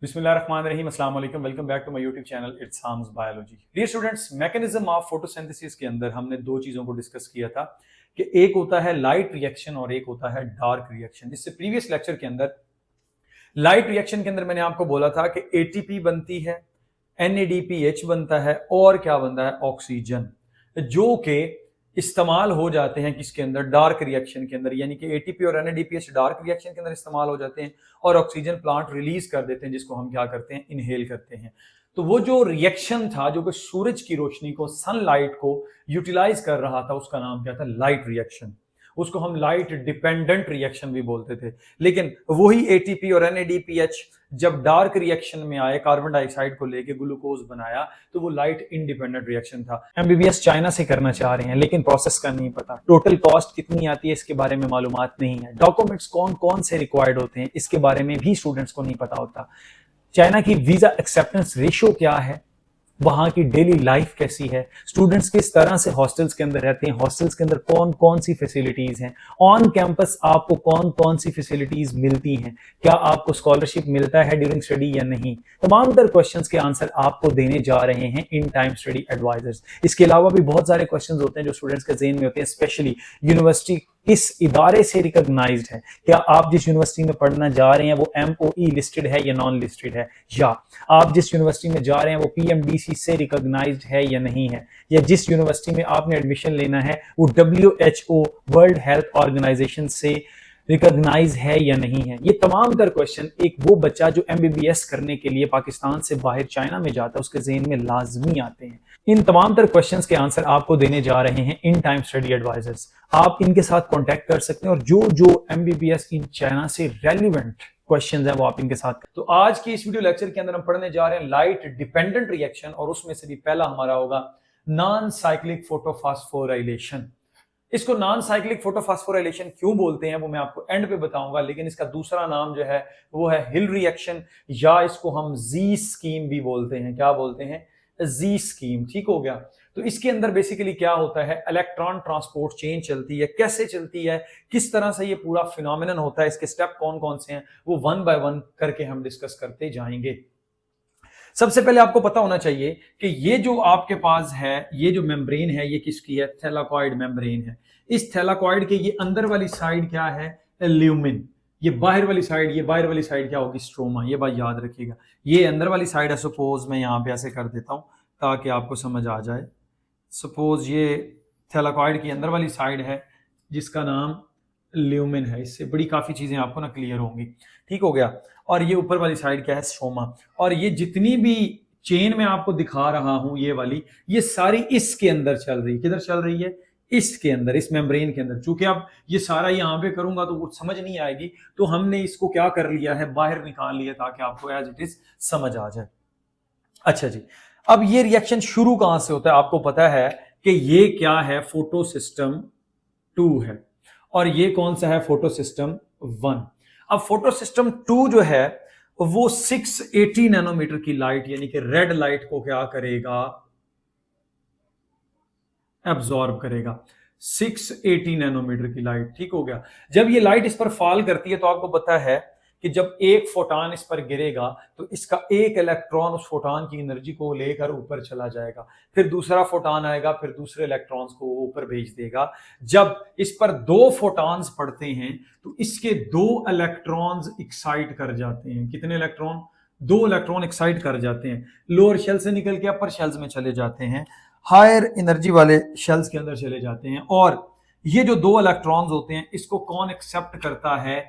बिस्मिल्लाहिर्रहमानिर्रहीम, अस्सलाम वालेकुम, welcome back to my YouTube channel it's हार्म्स biology. Dear students, mechanism of photosynthesis के अंदर हमने दो चीज़ों को डिस्कस किया था कि एक होता है लाइट रिएक्शन और एक होता है डार्क रिएक्शन। इससे प्रीवियस लेक्चर के अंदर लाइट रिएक्शन के अंदर मैंने आपको बोला था कि एटीपी बनती है, NADPH बनता है और क्या बनता है, ऑक्सीजन, जो कि इस्तेमाल हो जाते हैं किसके अंदर, डार्क रिएक्शन के अंदर। यानी कि एटीपी और NADPH डार्क रिएक्शन के अंदर इस्तेमाल हो जाते हैं और ऑक्सीजन प्लांट रिलीज कर देते हैं, जिसको हम क्या करते हैं, इनहेल करते हैं। तो वो जो रिएक्शन था जो कि सूरज की रोशनी को, सनलाइट को यूटिलाइज कर रहा था, उसका नाम क्या था, लाइट रिएक्शन। उसको हम लाइट डिपेंडेंट रिएक्शन भी बोलते थे। लेकिन वही एटीपी और NADPH जब डार्क रिएक्शन में आए, कार्बन डाइऑक्साइड को लेके ग्लूकोज बनाया, तो वो लाइट इंडिपेंडेंट रिएक्शन था। MBBS चाइना से करना चाह रहे हैं लेकिन प्रोसेस का नहीं पता, टोटल कॉस्ट कितनी आती है इसके बारे में मालूमात नहीं है, डॉक्यूमेंट्स कौन कौन से रिक्वायर्ड होते हैं इसके बारे में भी स्टूडेंट्स को नहीं पता होता, चाइना की वीजा एक्सेप्टेंस रेशियो क्या है, वहां की डेली लाइफ कैसी है, स्टूडेंट्स किस तरह से हॉस्टल्स के अंदर रहते हैं, हॉस्टल्स के अंदर कौन कौन सी फैसिलिटीज हैं, ऑन कैंपस आपको कौन कौन सी फैसिलिटीज मिलती हैं, क्या आपको स्कॉलरशिप मिलता है ड्यूरिंग स्टडी या नहीं, तमाम तर क्वेश्चंस के आंसर आपको देने जा रहे हैं इन टाइम स्टडी एडवाइजर्स। इसके अलावा भी बहुत सारे क्वेश्चंस होते हैं जो स्टूडेंट्स के ज़हन में होते हैं, स्पेशली यूनिवर्सिटी किस इदारे से रिकॉग्नाइज्ड है, क्या आप जिस यूनिवर्सिटी में पढ़ना जा रहे हैं वो MOE लिस्टेड है या नॉन लिस्टेड है, या आप जिस यूनिवर्सिटी में जा रहे हैं वो PMDC से रिकॉग्नाइज्ड है या नहीं है, या जिस यूनिवर्सिटी में आपने एडमिशन लेना है वो WHO वर्ल्ड हेल्थ ऑर्गेनाइजेशन से रिकॉग्नाइज है या नहीं है। ये तमाम तर क्वेश्चन एक वो बच्चा जो MBBS करने के लिए पाकिस्तान से बाहर चाइना में जाता है उसके ज़हन में लाजमी आते हैं। इन तमाम तर क्वेश्चंस के आंसर आपको देने जा रहे हैं इन टाइम स्टडी एडवाइजर्स। आप इनके साथ कांटेक्ट कर सकते हैं और जो जो MBBS इन चाइना से रेलिवेंट क्वेश्चंस है वो आप इनके साथ। तो आज की इस वीडियो लेक्चर के अंदर हम पढ़ने जा रहे हैं लाइट डिपेंडेंट रिएक्शन, और उसमें से भी पहला हमारा होगा नॉन साइक्लिक फोटोफॉस्फोराइलेशन। इसको नॉन साइक्लिक फोटोफॉस्फोराइलेशन क्यों बोलते हैं वो मैं आपको एंड पे बताऊंगा, लेकिन इसका दूसरा नाम जो है वो है हिल रिएक्शन, या इसको हम जी स्कीम भी बोलते हैं। क्या बोलते हैं, जी स्कीम। ठीक हो गया। तो इसके अंदर बेसिकली क्या होता है, इलेक्ट्रॉन ट्रांसपोर्ट चेन चलती है, कैसे चलती है, किस तरह से ये पूरा फिनोमेनन होता है, इसके स्टेप कौन कौन से हैं, वो वन बाय वन करके हम डिस्कस करते जाएंगे। सबसे पहले आपको पता होना चाहिए कि ये जो आपके पास है, ये जो मेम्ब्रेन है, ये किसकी है, थैलाकॉइड मेम्ब्रेन है। इस थैलाकॉइड के ये अंदर वाली साइड क्या है, ल्यूमिन। ये बाहर वाली साइड, ये बाहर वाली साइड क्या होगी, स्ट्रोमा। ये बात याद रखिएगा। ये अंदर वाली साइड है, सपोज मैं यहाँ पे ऐसे कर देता हूँ ताकि आपको समझ आ जाए। सपोज ये थैलाकॉइड की अंदर वाली साइड है जिसका नाम ल्यूमिन है। इससे बड़ी काफ़ी चीज़ें आपको ना क्लियर होंगी। ठीक हो गया। और ये ऊपर वाली साइड क्या है, स्ट्रोमा। और ये जितनी भी चेन मैं आपको दिखा रहा हूं, ये वाली, ये सारी इसके अंदर चल रही है। किधर चल रही है, इसके अंदर, इस मेम्ब्रेन के अंदर। चूंकि अब ये सारा यहाँ पे करूंगा तो वो समझ नहीं आएगी, तो हमने इसको क्या कर लिया है, बाहर निकाल लिया ताकि आपको एज इट इज समझ आ जाए। अच्छा जी, अब ये रिएक्शन शुरू कहां से होता है, आपको पता है कि ये क्या है, फोटो सिस्टम 2 है, और ये कौन सा है, फोटो सिस्टम 1। अब फोटो सिस्टम 2 जो है वो 680 नैनोमीटर की लाइट, यानी कि रेड लाइट को क्या करेगा, एब्जॉर्ब करेगा। 680 नैनोमीटर की लाइट। ठीक हो गया। जब ये लाइट इस पर फॉल करती है तो आपको पता है कि जब एक फोटान इस पर गिरेगा तो इसका एक इलेक्ट्रॉन उस फोटान की एनर्जी को लेकर ऊपर चला जाएगा, फिर दूसरा फोटान आएगा, फिर दूसरे इलेक्ट्रॉन्स को ऊपर भेज देगा। जब इस पर दो फोटान्स पड़ते हैं तो इसके दो इलेक्ट्रॉन्स एक्साइट कर जाते हैं। कितने इलेक्ट्रॉन, दो इलेक्ट्रॉन एक्साइट कर जाते हैं। लोअर शेल से निकल के अपर शेल्स में चले जाते हैं, हायर एनर्जी वाले शेल्स के अंदर चले जाते हैं। और ये जो दो इलेक्ट्रॉन्स होते हैं इसको कौन एक्सेप्ट करता है,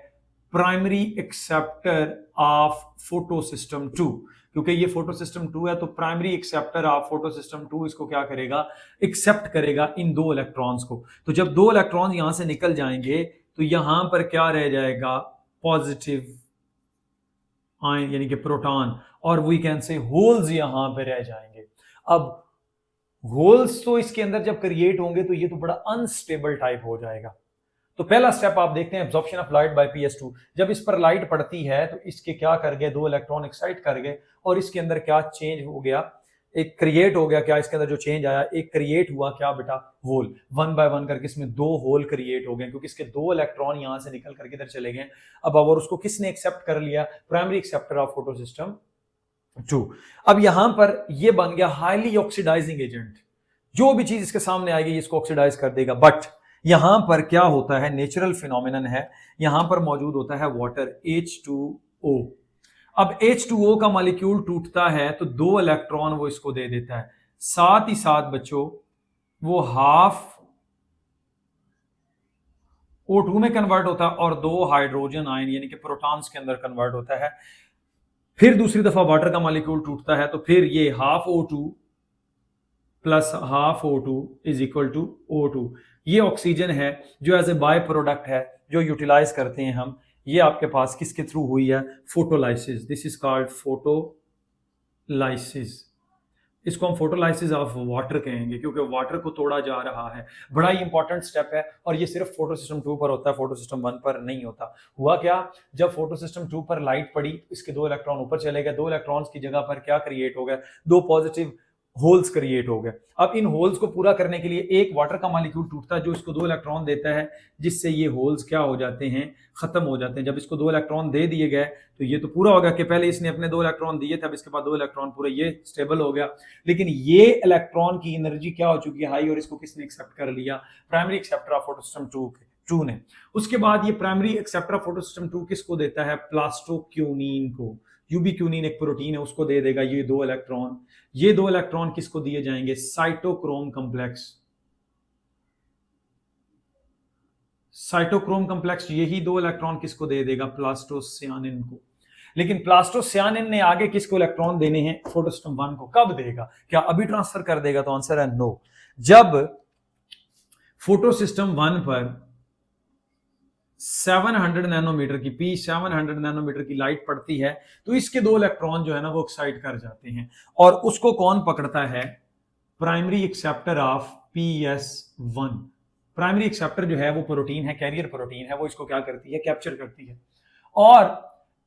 primary acceptor of photo system 2। क्योंकि ये फोटो सिस्टम 2 है तो primary acceptor of photo system 2 इसको क्या करेगा, एक्सेप्ट करेगा इन दो इलेक्ट्रॉन्स को। तो जब दो इलेक्ट्रॉन्स यहां से निकल जाएंगे तो यहां पर क्या रह जाएगा, पॉजिटिव आयन यानी कि प्रोटॉन, और वी कैन से होल्स यहां पे रह जाएंगे। अब होल्स तो इसके अंदर जब क्रिएट होंगे तो ये तो बड़ा अनस्टेबल टाइप हो जाएगा। तो पहला स्टेप आप देखते हैं, absorption of light by PS2। जब इस पर लाइट पड़ती है तो इसके क्या कर गए, दो इलेक्ट्रॉन एक्साइट कर गए और इसके अंदर क्या चेंज हो गया, एक क्रिएट हो गया क्या, इसके अंदर जो चेंज आया, एक क्रिएट हुआ क्या बेटा, होल, 1 बाय 1 करके इसमें 2 होल क्रिएट हो गए, क्योंकि इसके 2 इलेक्ट्रॉन यहां से निकल करके इधर चले गए। अब और उसको किसने एक्सेप्ट कर लिया, primary acceptor of photo system 2। अब यहां पर ये बन गया हाईली ऑक्सीडाइजिंग एजेंट, जो भी चीज इसके सामने आएगी इसको ऑक्सीडाइज कर देगा। बट यहां पर क्या होता है, नेचुरल फिनोमिनन है, यहां पर मौजूद होता है वाटर H2O। अब H2O का मॉलिक्यूल टूटता है तो 2 इलेक्ट्रॉन वो इसको दे देता है, साथ ही साथ बच्चों वो हाफ O2 में कन्वर्ट होता है और 2 हाइड्रोजन आयन यानी कि प्रोटॉन्स के अंदर कन्वर्ट होता है। फिर दूसरी दफा वाटर का मॉलिक्यूल टूटता है तो फिर ये half O2 plus half O2 is equal to O2। ये ऑक्सीजन है जो एज ए बाय प्रोडक्ट है, जो यूटिलाइज करते हैं हम। ये आपके पास किसके थ्रू हुई है, photolysis. This is called photolysis. इसको हम फोटोलाइसिस ऑफ वाटर कहेंगे, क्योंकि वाटर को तोड़ा जा रहा है। बड़ा ही इंपॉर्टेंट स्टेप है, और ये सिर्फ फोटो सिस्टम 2 पर होता है, फोटो सिस्टम 1 पर नहीं होता। हुआ क्या, जब फोटो सिस्टम 2 पर लाइट पड़ी, इसके 2 इलेक्ट्रॉन ऊपर चले गए, 2 इलेक्ट्रॉन्स की जगह पर क्या क्रिएट हो गया, 2 पॉजिटिव होल्स क्रिएट हो गए। अब इन होल्स को पूरा करने के लिए एक वाटर का मॉलिक्यूल टूटता है जो इसको 2 इलेक्ट्रॉन देता है, जिससे ये होल्स क्या हो जाते हैं, खत्म हो जाते हैं। जब इसको 2 इलेक्ट्रॉन दे दिए गए तो ये तो पूरा हो गया कि पहले इसने अपने 2 इलेक्ट्रॉन दिए थे, अब इसके बाद 2 इलेक्ट्रॉन पूरे, ये स्टेबल हो गया। लेकिन ये इलेक्ट्रॉन की एनर्जी क्या हो चुकी है, हाई, और इसको किसने एक्सेप्ट कर लिया, primary acceptor of photo system 2 ने। उसके बाद ये primary acceptor of photo system 2 किसको देता है, प्लास्टोक्यूनिन को। यूबिक्यूनिन एक प्रोटीन है, उसको दे देगा ये 2 इलेक्ट्रॉन। ये 2 इलेक्ट्रॉन किसको दिए जाएंगे, साइटोक्रोम कॉम्प्लेक्स। साइटोक्रोम कॉम्प्लेक्स यही 2 इलेक्ट्रॉन किसको दे देगा, प्लास्टोसियानिन को। लेकिन प्लास्टोसियानिन ने आगे किसको इलेक्ट्रॉन देने हैं, फोटो सिस्टम 1 को। कब देगा, क्या अभी ट्रांसफर कर देगा, तो आंसर है नो। जब फोटो सिस्टम 1 पर 700 नैनोमीटर की P700 नैनोमीटर की लाइट पड़ती है तो इसके 2 इलेक्ट्रॉन जो है ना वो एक्साइट कर जाते हैं, और उसको कौन पकड़ता है, primary acceptor of PS1। Primary acceptor जो है वो प्रोटीन है, कैरियर प्रोटीन है, वो इसको क्या करती है, कैप्चर करती है, और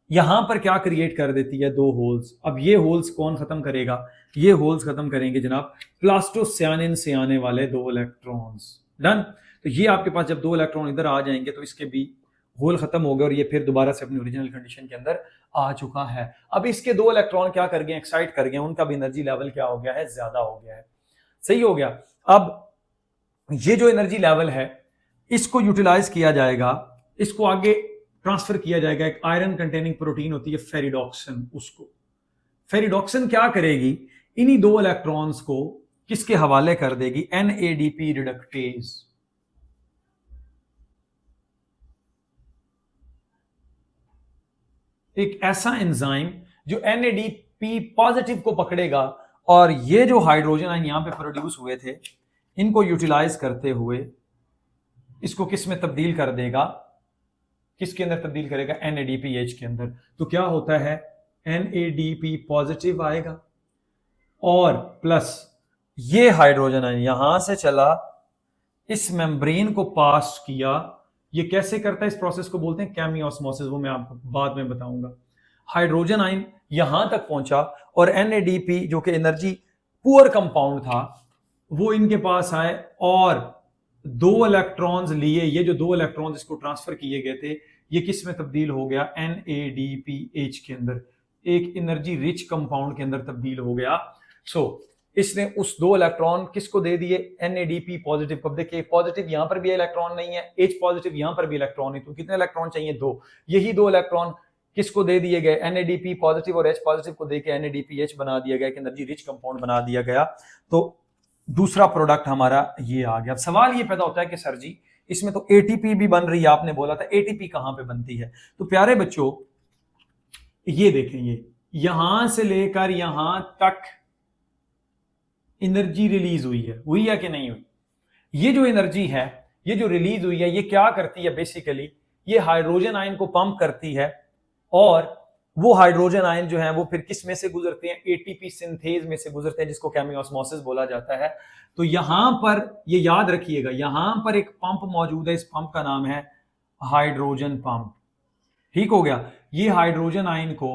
यहां पर क्या क्रिएट कर देती है, 2 होल्स। अब ये होल्स कौन खत्म करेगा, ये होल्स खत्म करेंगे जनाब प्लास्टोसियानिन से आने वाले 2 इलेक्ट्रॉन्स। डन। तो ये आपके पास जब 2 इलेक्ट्रॉन इधर आ जाएंगे तो इसके भी होल खत्म हो गए और ये फिर दोबारा से अपनी ओरिजिनल कंडीशन के अंदर आ चुका है। अब इसके 2 इलेक्ट्रॉन क्या कर गए, एक्साइट कर गए, उनका भी एनर्जी लेवल क्या हो गया है, ज्यादा हो गया है। सही हो गया। अब ये जो एनर्जी लेवल है इसको यूटिलाइज किया जाएगा, इसको आगे ट्रांसफर किया जाएगा। एक आयरन कंटेनिंग प्रोटीन होती है फेरिडॉक्सिन, उसको फेरिडॉक्सिन क्या करेगी, इन्हीं 2 इलेक्ट्रॉन्स को किसके हवाले कर देगी, NADP रिडक्टेज। एक ऐसा एंजाइम जो NADP पॉजिटिव को पकड़ेगा, और ये जो हाइड्रोजन आयन यहां पे प्रोड्यूस हुए थे इनको यूटिलाइज करते हुए इसको किस में तब्दील कर देगा, किसके अंदर तब्दील करेगा, NADPH के अंदर। तो क्या होता है, NADP पॉजिटिव आएगा, और प्लस ये हाइड्रोजन आयन यहां से चला, इस मेम्ब्रेन को पास किया। ये कैसे करता है, इस प्रोसेस को बोलते हैं केमियोस्मोसिस, वो मैं आपको बाद में बताऊंगा। हाइड्रोजन आयन यहां तक पहुंचा और NADP जो कि एनर्जी पुअर कंपाउंड था वो इनके पास आए और 2 इलेक्ट्रॉन्स लिए। ये जो 2 इलेक्ट्रॉन्स इसको ट्रांसफर किए गए थे ये किस में तब्दील हो गया, NADPH के अंदर, एक एनर्जी रिच कंपाउंड के अंदर तब्दील हो गया। इसने उस 2 इलेक्ट्रॉन किसको दे दिए, NADP पॉजिटिव को। देखिए पॉजिटिव यहां पर भी इलेक्ट्रॉन नहीं है, H पॉजिटिव यहां पर भी इलेक्ट्रॉन नहीं, तो कितने इलेक्ट्रॉन चाहिए, 2। यही 2 इलेक्ट्रॉन किसको दे दिए गए, NADP पॉजिटिव और H पॉजिटिव को देके NADPH बना दिया गया, एक एनर्जी रिच कंपाउंड बना दिया गया। तो दूसरा प्रोडक्ट हमारा ये आ गया। अब सवाल ये पैदा होता है कि सर जी इसमें तो ATP भी बन रही है, आपने बोला था ATP कहां पे बनती है। तो प्यारे बच्चों ये देखें, ये यहां से लेकर यहां तक एनर्जी रिलीज हुई है कि नहीं हुई। ये जो एनर्जी है, ये जो रिलीज हुई है, ये क्या करती है, बेसिकली ये हाइड्रोजन आयन को पंप करती है, और वो हाइड्रोजन आयन जो है वो फिर किस में से गुजरते हैं, ATP सिंथेज में से गुजरते हैं, जिसको केमियोस्मोसिस बोला जाता है। तो यहां पर ये याद रखिएगा, यहां पर एक पंप मौजूद है, इस पंप का नाम है हाइड्रोजन पंप। ठीक हो गया। ये हाइड्रोजन आयन को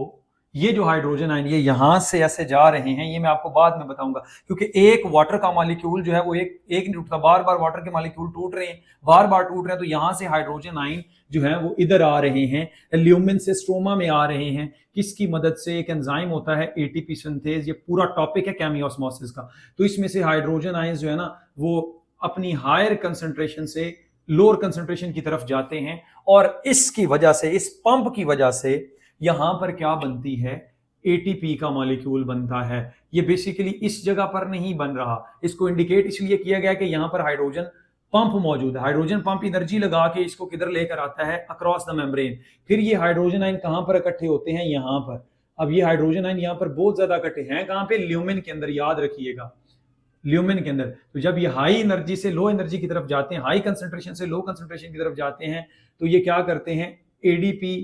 ये जो हाइड्रोजन आयन ये यहां से ऐसे जा रहे हैं, ये मैं आपको बाद में बताऊंगा, क्योंकि एक वाटर का मॉलिक्यूल जो है वो एक नहीं टूटता, बार बार वाटर के मॉलिक्यूल टूट रहे हैं, बार बार टूट रहे हैं, तो यहां से हाइड्रोजन आयन जो है वो इधर आ रहे हैं, ल्यूमिन से स्ट्रोमा में आ रहे हैं। किसकी मदद से? एक एंजाइम होता है एटीपी सिंथेज, ये पूरा टॉपिक है केमियोस्मोसिस का। तो इसमें से हाइड्रोजन आयन जो है ना वो अपनी हायर कंसंट्रेशन से लोअर कंसंट्रेशन की तरफ जाते हैं, और इसकी वजह से, इस पंप की वजह से यहां पर क्या बनती है? एटीपी का मॉलिक्यूल बनता है। ये बेसिकली इस जगह पर नहीं बन रहा, इसको इंडिकेट इसलिए किया गया कि यहां पर हाइड्रोजन पंप मौजूद है। हाइड्रोजन पंप एनर्जी लगा के इसको किधर लेकर आता है? Across the membrane. फिर ये हाइड्रोजन आयन कहां पर इकट्ठे होते हैं? यहां पर। अब ये हाइड्रोजन आयन यहां पर बहुत ज्यादा इकट्ठे हैं, कहां पे? ल्यूमिन के अंदर, याद रखिएगा, ल्यूमिन के अंदर। तो जब ये हाई एनर्जी से लो एनर्जी की तरफ जाते हैं, हाई कंसंट्रेशन से लो कंसंट्रेशन की तरफ जाते हैं, तो ये क्या करते हैं? एडीपी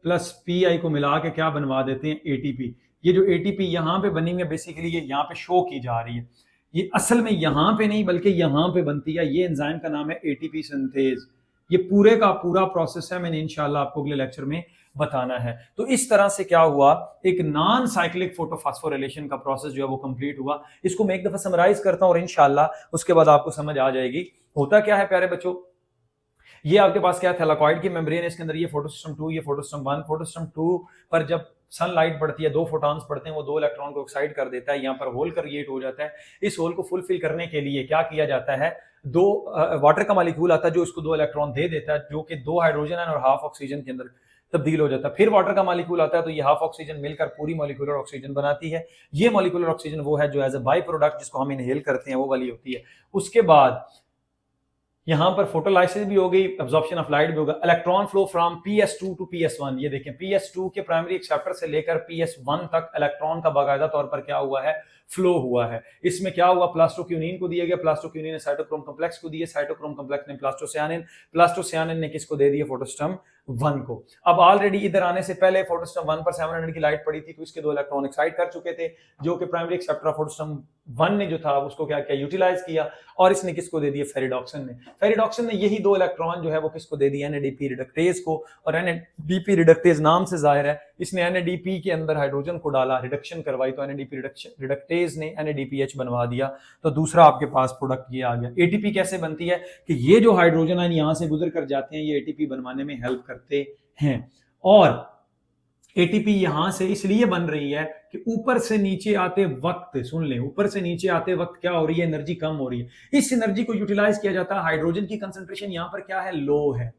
प्लस पीआई को मिला के क्या बनवा देते हैं? एटीपी। ये जो एटीपी यहां पे बनी है, बेसिकली ये यहां पे शो की जा रही है, ये असल में यहां पे नहीं बल्कि यहां पे बनती है। ये एंजाइम का नाम है एटीपी सिंथेज। ये पूरे का पूरा प्रोसेस है, मैंने इंशाल्लाह आपको अगले लेक्चर में बताना है। तो इस तरह से क्या हुआ? एक नॉन साइक्लिक फोटोफॉस्फोरिलेशन का प्रोसेस जो है वो कंप्लीट हुआ। इसको मैं एक दफा समराइज करता हूं और इंशाल्लाह उसके बाद आपको समझ आ जाएगी। होता क्या है प्यारे बच्चों, ये आपके पास क्या है? थैलाकॉइड की मेम्ब्रेन है, इसके अंदर ये फोटोसिस्टम 2, ये फोटोसिस्टम 1। फोटोसिस्टम 2 पर जब सनलाइट पड़ती है, 2 फोटॉन्स पड़ते हैं, वो 2 इलेक्ट्रॉन को एक्साइट कर देता है, यहाँ पर होल क्रिएट हो जाता है। इस होल को फुलफिल करने के लिए क्या किया जाता है? 2 वाटर का मॉलिक्यूल आता है जो इसको 2 इलेक्ट्रॉन दे देता है, जो कि 2 हाइड्रोजन आयन और हाफ ऑक्सीजन के अंदर तब्दील हो जाता है। फिर वाटर का मॉलिक्यूल आता है, तो ये हाफ ऑक्सीजन मिलकर पूरी मॉलिक्यूलर ऑक्सीजन बनाती है। ये मॉलिक्यूलर ऑक्सीजन वो है जो एज अ बाई प्रोडक्ट जिसको हम इनहेल करते हैं, वो वाली होती है। उसके बाद यहां पर फोटोलाइसिस भी हो गई, एब्जॉर्प्शन ऑफ लाइट भी होगा। Electron flow from PS2 to PS1। ये देखें, PS2 के प्राइमरी एक्सेप्टर से लेकर PS1 तक इलेक्ट्रॉन का बाकायदा तौर पर क्या हुआ है? फ्लो हुआ है। इसमें क्या हुआ? प्लास्टोक्यूनिन को दिया गया, प्लास्टोक्यूनिन ने साइटोक्रोम कॉम्प्लेक्स को दिया, साइटोक्रोम कॉम्प्लेक्स ने प्लास्टोसियानिन, प्लास्टोसियानिन ने किसको दे दिया? फोटोस्टम 1 को। अब ऑलरेडी इधर आने से पहले फोटोस्टम 1 पर 700 की लाइट पड़ी थी, तो इसके 2 इलेक्ट्रॉन एक्साइट कर चुके थे, जो कि प्राइमरी एक्सेप्टर ऑफ फोटोस्टम 1 ने जो था उसको क्या किया? यूटिलाइज किया, और इसने किसको दे दिया? फेरिडॉक्सिन ने। फेरिडॉक्सिन ने यही 2 इलेक्ट्रॉन जो है वो किसको दे दिया? NADP रिडक्टेज को। और NADP रिडक्टेज नाम से जाहिर है, इसने NADP के अंदर हाइड्रोजन को डाला, रिडक्शन करवाई, तो NADP रिडक्टेज ने NADPH बनवा दिया। तो दूसरा आपके पास प्रोडक्ट ये आ गया। एटीपी कैसे बनती है? कि ये जो हाइड्रोजन आयन यहां से गुजर कर जाते हैं, ये एटीपी बनवाने में हेल्प करते हैं। और एटीपी यहां से इसलिए बन रही है कि ऊपर से नीचे आते वक्त, सुन लें, ऊपर से नीचे आते वक्त क्या हो रही है? एनर्जी कम हो रही है। इस एनर्जी को यूटिलाइज किया जाता है। हाइड्रोजन की कंसंट्रेशन यहां पर क्या है? लो है।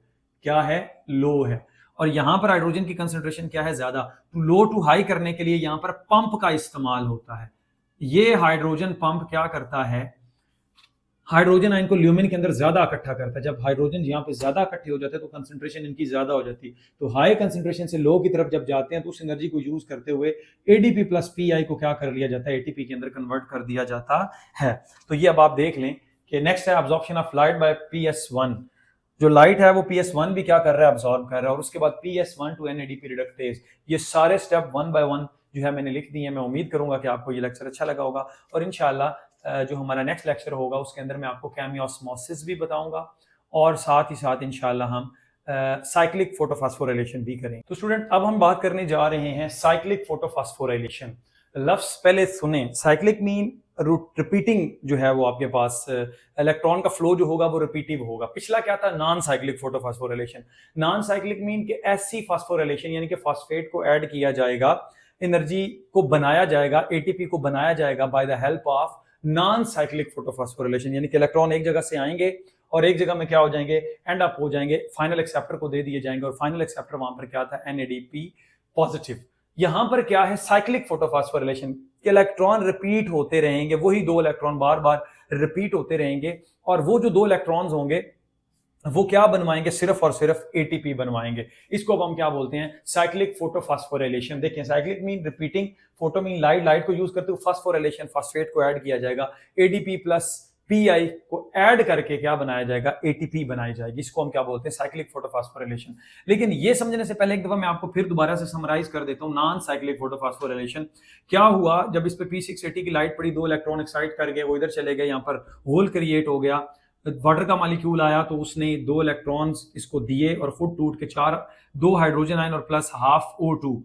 क्या है? लो है। और यहां पर हाइड्रोजन की कंसंट्रेशन क्या है? ज्यादा। तो लो टू हाई करने के लिए यहां पर पंप का इस्तेमाल होता है। ये हाइड्रोजन पंप क्या करता है? हाइड्रोजन आयन को ल्यूमिन के अंदर ज्यादा इकट्ठा करता है। जब हाइड्रोजन यहाँ पे ज्यादा इकट्ठे हो जाते हैं तो कंसंट्रेशन इनकी ज्यादा हो जाती है। तो हाई कंसंट्रेशन से लो की तरफ जब जाते हैं तो उस एनर्जी को यूज करते हुए एडीपी प्लस पीआई को क्या कर लिया जाता है? एटीपी के अंदर कन्वर्ट कर दिया जाता है। तो ये अब आप देख लें कि नेक्स्ट है absorption of light by PS1। जो लाइट है वो PS1 भी क्या कर रहा है? अब्सॉर्ब कर रहा है। और उसके बाद PS1 टू NADP रिडक्टेज। ये सारे स्टेप 1 बाय 1 जो है मैंने लिख दिए हैं। मैं उम्मीद करूंगा कि आपको ये लेक्चर अच्छा लगा होगा, और इंशाल्लाह जो हमारा नेक्स्ट लेक्चर होगा उसके अंदर मैं आपको केमियोस्मोसिस भी बताऊंगा, और साथ ही साथ इंशाल्लाह हम साइक्लिक फोटोफॉस्फोरिलेशन भी करें। तो स्टूडेंट, अब हम बात करने जा रहे हैं साइक्लिक फोटोफॉस्फोरिलेशन। लफ्ज पहले सुने। साइक्लिक मीन रिपीटिंग जो है वो आपके पास इलेक्ट्रॉन का फ्लो जो होगा वो रिपीटिव होगा। पिछला क्या था? Non cyclic photophosphorylation. Non cyclic mean के ऐसी फॉस्फोरिलेशन यानी कि फॉस्फेट को ऐड किया जाएगा, एनर्जी को बनाया जाएगा, एटीपी को बनाया जाएगा by the help of non cyclic photophosphorylation. यानी कि इलेक्ट्रॉन एक जगह से आएंगे और एक जगह में क्या हो जाएंगे? एंड अप हो जाएंगे, फाइनल एक्सेप्टर को दे दिए जाएंगे, और फाइनल एक्सेप्टर वहां पर क्या था? NADP positive. यहां पर क्या है? साइक्लिक फोटोफॉस्फोरिलेशन के इलेक्ट्रॉन रिपीट होते रहेंगे, वही 2 इलेक्ट्रॉन बार बार रिपीट होते रहेंगे, और वो जो 2 इलेक्ट्रॉन्स होंगे वो क्या बनवाएंगे? सिर्फ और सिर्फ एटीपी बनवाएंगे। इसको अब हम क्या बोलते हैं? Cyclic photophosphorylation. देखिए, cyclic mean repeating, photo mean light, light को यूज करते हुए फॉस्फोरिलेशन, फॉस्फेट को ऐड किया जाएगा, एडीपी प्लस पीआई को ऐड करके क्या बनाया जाएगा? एटीपी बनाई जाएगी। इसको हम क्या बोलते हैं? Cyclic photophosphorylation. लेकिन ये समझने से पहले एक दफा मैं आपको फिर दोबारा से समराइज कर देता हूं। नॉन साइक्लिक फोटोफॉस्फोरिलेशन क्या हुआ? जब इस पे P680 की लाइट पड़ी, 2 इलेक्ट्रॉन एक्साइट कर गए, वो इधर चले गए, यहाँ पर होल क्रिएट हो गया, वाटर का मॉलिक्यूल आया तो उसने 2 इलेक्ट्रॉन्स इसको दिए, और फुट टूट के 2 हाइड्रोजन आयन और प्लस हाफ O2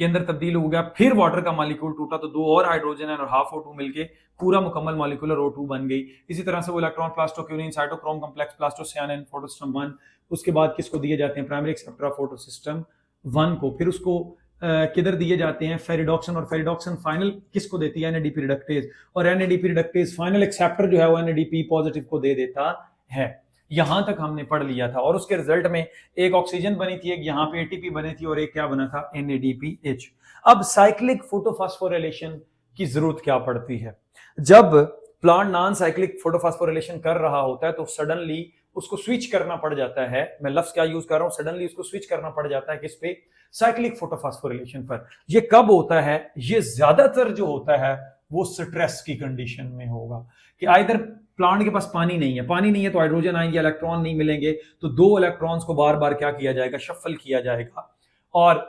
के अंदर तब्दील हो गया, फिर वाटर का मॉलिक्यूल टूटा तो दो और हाइड्रोजन आयन और हाफ O2 मिलके पूरा मुकम्मल मॉलिक्यूलर O2 बन गई। इसी तरह से वो इलेक्ट्रॉन प्लास्टोक्यूरिन, साइटोक्रोम कॉम्प्लेक्स, प्लास्टोसियानिन, फोटोसिस्टम 1, उसके बाद किसको दिए जाते हैं, प्राइमरी एक्सेप्टर ऑफ फोटोसिस्टम 1 को। फिर उसको किधर दिए जाते हैं, फेरिडॉक्सिन, और फेरिडॉक्सिन फाइनल किसको देती है, NADP रिडक्टेज, और NADP रिडक्टेज फाइनल एक्सेप्टर जो है वो NADP पॉजिटिव को दे देता है। यहां तक हमने पढ़ लिया था, और उसके रिजल्ट में एक ऑक्सीजन बनी थी, एक यहाँ पे ATP बनी थी, और एक क्या बना था, NADPH। अब साइक्लिक फोटोफॉस्फोरिलेशन की जरूरत क्या पड़ती है? जब प्लांट नॉन साइक्लिक फोटोफॉस्फोरिलेशन कर रहा होता है तो सडनली उसको स्विच करना पड़ जाता है, मैं लफ्ज क्या यूज कर रहा हूं, सडनली उसको स्विच करना पड़ जाता है किस पे, साइक्लिक फोटोफॉस्फोरिलेशन पर। ये कब होता है? ये ज्यादातर जो होता है वो स्ट्रेस की कंडीशन में होगा, कि आइदर प्लांट के पास पानी नहीं है, पानी नहीं है तो हाइड्रोजन आएंगे, इलेक्ट्रॉन नहीं मिलेंगे, तो दो इलेक्ट्रॉन्स को बार बार क्या किया जाएगा, शफल किया जाएगा, और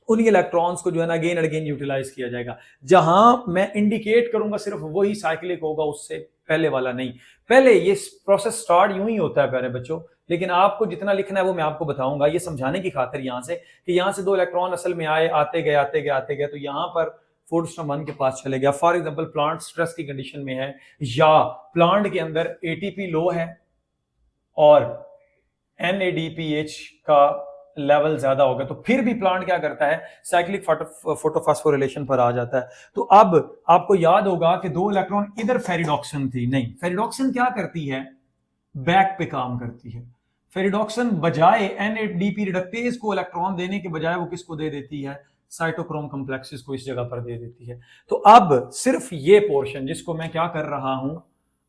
उन इलेक्ट्रॉन्स को जो है ना अगेन एंड अगेन यूटिलाइज किया जाएगा। जहां मैं इंडिकेट करूंगा सिर्फ वही साइक्लिक होगा, उससे पहले वाला नहीं। पहले ये प्रोसेस स्टार्ट यूं ही होता है प्यारे बच्चों, लेकिन आपको जितना लिखना है वो मैं आपको बताऊंगा, ये समझाने की खातिर यहां से कि यहां से दो इलेक्ट्रॉन असल में आए, आते गए आते गए आते गए, तो यहां पर फोटोसिस्टम 1 के पास चले गया। फॉर एग्जांपल प्लांट स्ट्रेस की कंडीशन में है, या प्लांट के अंदर ATP लो है और NADPH का लेवल ज्यादा होगा, तो फिर भी प्लांट क्या करता है, साइक्लिक फोटोफॉस्फोरिलेशन पर आ जाता है। तो अब आपको याद होगा कि दो इलेक्ट्रॉन इधर फेरिडॉक्सिन थी, नहीं, फेरिडॉक्सिन क्या करती है, बैक पे काम करती है। फेरिडॉक्सिन बजाय NADP रिडक्टेज को इलेक्ट्रॉन देने के बजाय वो किसको दे देती है, साइटोक्रोम कॉम्प्लेक्सेस को इस जगह पर दे देती है। तो अब सिर्फ ये पोर्शन जिसको मैं क्या कर रहा हूं,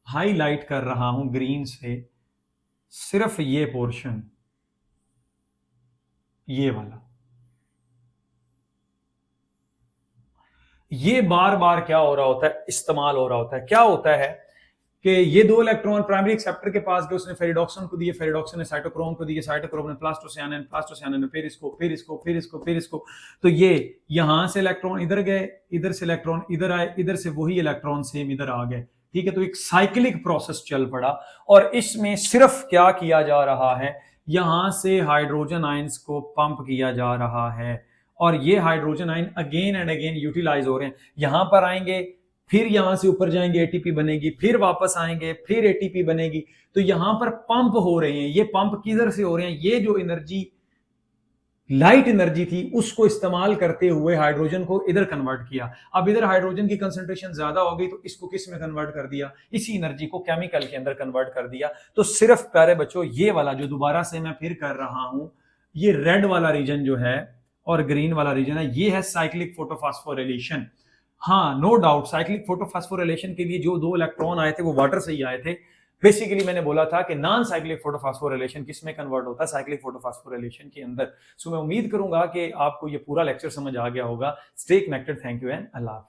हाईलाइट कर रहा हूं ग्रीन से, सिर्फ ये पोर्शन, ये वाला, ये बार बार क्या हो रहा होता है, इस्तेमाल हो रहा होता है। क्या होता है कि ये दो इलेक्ट्रॉन प्राइमरी एक्सेप्टर के पास गए, उसने फेरिडॉक्सिन को दिए, फेरिडॉक्सिन ने साइटोक्रोम को दिए, साइटोक्रोम ने प्लास्टोसियानिन, प्लास्टोसियानिन ने फिर इसको, फिर इसको, फिर इसको, फिर इसको। तो ये यहां से इलेक्ट्रॉन इधर गए, इधर से इलेक्ट्रॉन इधर आए, इधर से वही इलेक्ट्रॉन सेम इधर आ गए, ठीक है। तो एक साइक्लिक प्रोसेस चल पड़ा, और इसमें सिर्फ क्या किया जा रहा है, यहां से हाइड्रोजन आयंस को पंप किया जा रहा है, और ये hydrogen ion again and again utilize हो रहे हैं। यहां पर आएंगे, फिर यहां से ऊपर जाएंगे, ATP बनेगी, फिर वापस आएंगे, फिर ATP बनेगी। तो यहां पर पंप हो रहे हैं। ये पंप किधर से हो रहे हैं, ये जो एनर्जी लाइट एनर्जी थी उसको इस्तेमाल करते हुए हाइड्रोजन को इधर कन्वर्ट किया। अब इधर हाइड्रोजन की कंसंट्रेशन ज्यादा हो गई तो इसको किस में कन्वर्ट कर दिया, इसी एनर्जी को केमिकल के अंदर कन्वर्ट कर दिया। तो सिर्फ प्यारे बच्चों ये वाला जो दोबारा से मैं फिर कर रहा हूं, ये रेड वाला रीजन जो है और ग्रीन वाला रीजन है, ये है साइक्लिक फोटोफॉस्फोरिलेशन। हाँ, नो डाउट साइक्लिक फोटोफॉस्फोरिलेशन के लिए जो दो इलेक्ट्रॉन आए थे वो वाटर से ही आए थे। बेसिकली मैंने बोला था कि नॉन साइक्लिक फोटोफॉस्फोरिलेशन किस में कन्वर्ट होता है, साइक्लिक फोटोफॉस्फोरिलेशन के अंदर। सो मैं उम्मीद करूंगा कि आपको ये पूरा लेक्चर समझ आ गया होगा। Stay connected, thank you and अल्लाह हाफिज़।